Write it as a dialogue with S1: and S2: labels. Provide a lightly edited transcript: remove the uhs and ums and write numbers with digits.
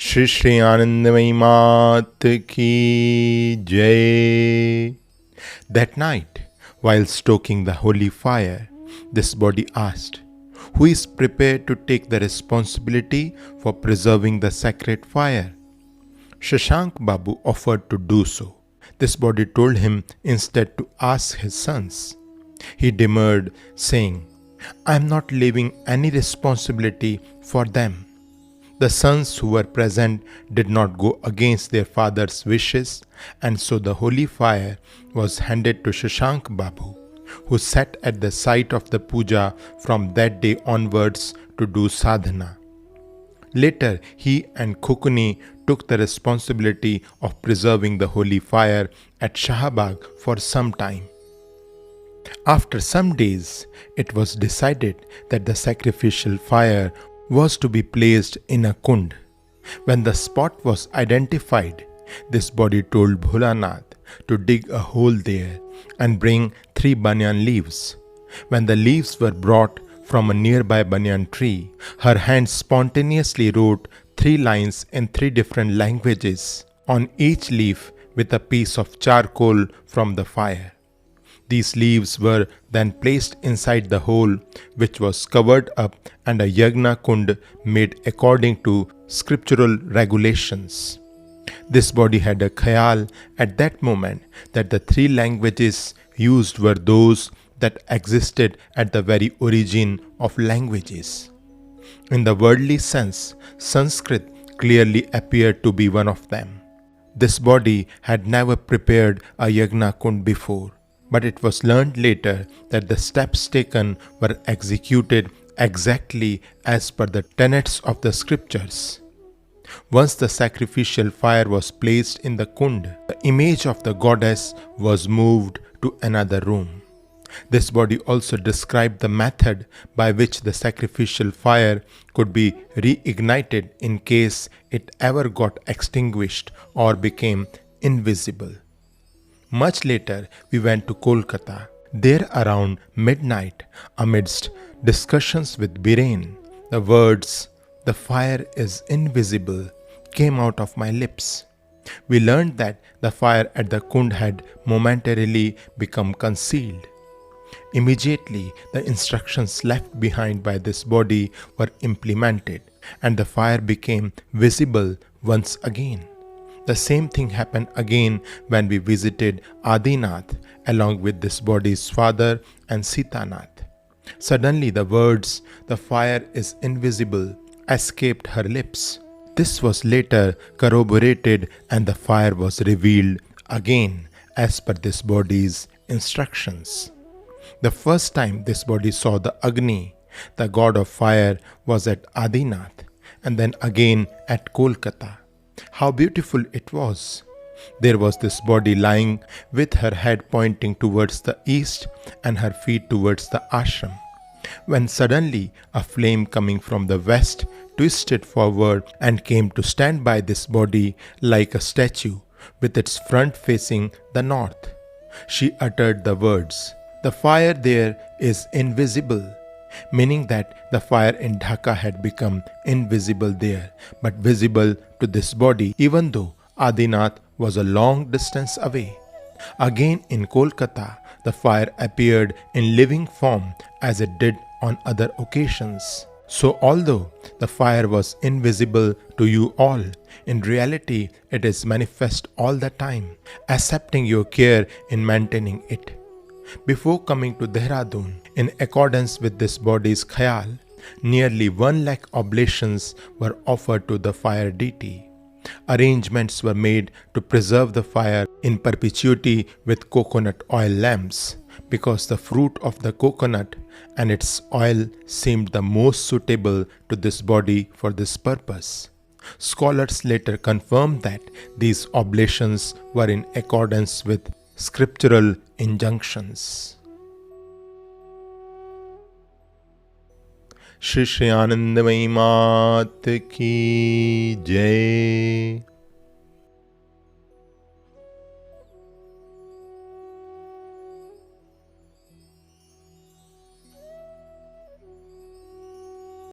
S1: श्री श्री आनंदमयी मात की जय. That night, while stoking the holy fire, this body asked, "Who is prepared to take the responsibility for preserving the sacred fire?" Shashank Babu offered to do so. This body told him instead to ask his sons. He demurred, saying, "I am not leaving any responsibility for them." The sons who were present did not go against their father's wishes, and so the holy fire was handed to Shashank Babu, who sat at the site of the puja from that day onwards to do sadhana. Later, he and Khukuni took the responsibility of preserving the holy fire at Shahabag for some time. After some days, it was decided that the sacrificial fire was to be placed in a kund. When the spot was identified, this body told Bholanath to dig a hole there and bring 3 banyan leaves. When the leaves were brought from a nearby banyan tree, her hand spontaneously wrote 3 lines in 3 different languages on each leaf with a piece of charcoal from the fire. These leaves were then placed inside the hole, which was covered up, and a yagna kund made according to scriptural regulations. This body had a khayal at that moment that the 3 languages used were those that existed at the very origin of languages. In the worldly sense, Sanskrit clearly appeared to be one of them. This body had never prepared a yagna kund before, but it was learned later that the steps taken were executed exactly as per the tenets of the scriptures. Once the sacrificial fire was placed in the kund, the image of the goddess was moved to another room. This body also described the method by which the sacrificial fire could be reignited in case it ever got extinguished or became invisible. Much later, we went to Kolkata. There, around midnight, amidst discussions with Biren, the words, "The fire is invisible," came out of my lips. We learned that the fire at the kund had momentarily become concealed. Immediately, the instructions left behind by this body were implemented, and the fire became visible once again. The same thing happened again when we visited Adinath along with this body's father and Sitanath. Suddenly the words, "The fire is invisible," escaped her lips. This was later corroborated and the fire was revealed again as per this body's instructions. The first time this body saw the Agni, the god of fire, was at Adinath and then again at Kolkata. How beautiful it was! There was this body lying with her head pointing towards the east and her feet towards the ashram, when suddenly a flame coming from the west twisted forward and came to stand by this body like a statue with its front facing the north. She uttered the words, "The fire there is invisible," meaning that the fire in Dhaka had become invisible there, but visible to this body, even though Adinath was a long distance away. Again in Kolkata, the fire appeared in living form as it did on other occasions. So although the fire was invisible to you all, in reality it is manifest all the time, accepting your care in maintaining it. Before coming to Dehradun, in accordance with this body's khayal, nearly 1 lakh oblations were offered to the fire deity. Arrangements were made to preserve the fire in perpetuity with coconut oil lamps, because the fruit of the coconut and its oil seemed the most suitable to this body for this purpose. Scholars later confirmed that these oblations were in accordance with scriptural injunctions. Shri Shri आनंदमयी मात की जय.